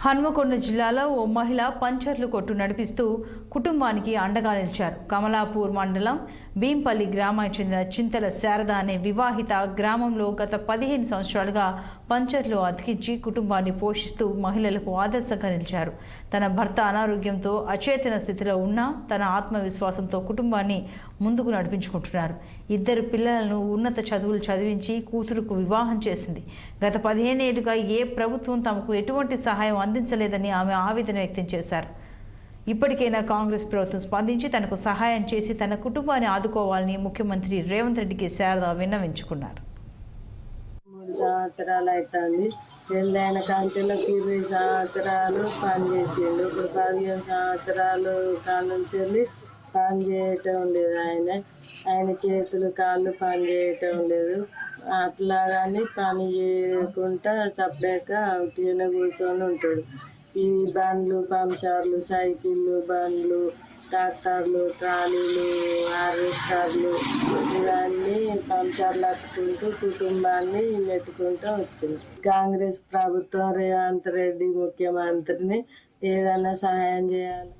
హన్మకొండ జిల్లాలో ఓ మహిళ పంచర్లు కొట్టు నడిపిస్తూ కుటుంబానికి అండగా నిలిచారు. కమలాపూర్ మండలం భీంపల్లి గ్రామానికి చెందిన చింతల శారద అనే వివాహిత గ్రామంలో గత 15 సంవత్సరాలుగా పంచర్లు అతికించి కుటుంబాన్ని పోషిస్తూ మహిళలకు ఆదర్శంగా నిలిచారు. తన భర్త అనారోగ్యంతో అచేతన స్థితిలో ఉన్నా తన ఆత్మవిశ్వాసంతో కుటుంబాన్ని ముందుకు నడిపించుకుంటున్నారు. 2 పిల్లలను ఉన్నత చదువులు చదివించి కూతురుకు వివాహం చేసింది. గత 15 ఏళ్లుగా ఏ ప్రభుత్వం తమకు ఎటువంటి సహాయం అందించలేదని ఆమె ఆవేదన వ్యక్తం చేశారు. ఇప్పటికైనా కాంగ్రెస్ ప్రభుత్వం స్పందించి తనకు సహాయం చేసి తన కుటుంబాన్ని ఆదుకోవాలని ముఖ్యమంత్రి రేవంత్ రెడ్డికి శారద విన్నవించుకున్నారు. 3 సంవత్సరాలు అవుతుంది. పెళ్ళైన కంచెలకు 20 సంవత్సరాలు పనిచేసిండు. ఇప్పుడు 15 సంవత్సరాలు కాలం నుంచి పని చేయటం లేదు. ఆయన చేతులు కాళ్ళు పని చేయటం లేదు. అట్లా కానీ పని చేయకుండా సపరేక ఉట్టిగానే కూర్చొని ఉంటాడు. ఈ బండ్లు పంచర్లు, సైకిళ్ళు, బండ్లు, ట్రాక్టర్లు, ట్రాలీలు, హార్వెస్టర్లు ఇవన్నీ పంచర్లు అట్టుకుంటూ కుటుంబాన్ని నెట్టుకుంటూ వచ్చింది. కాంగ్రెస్ ప్రభుత్వం రేవంత్ రెడ్డి ముఖ్యమంత్రిని ఏదైనా సహాయం చేయాలి.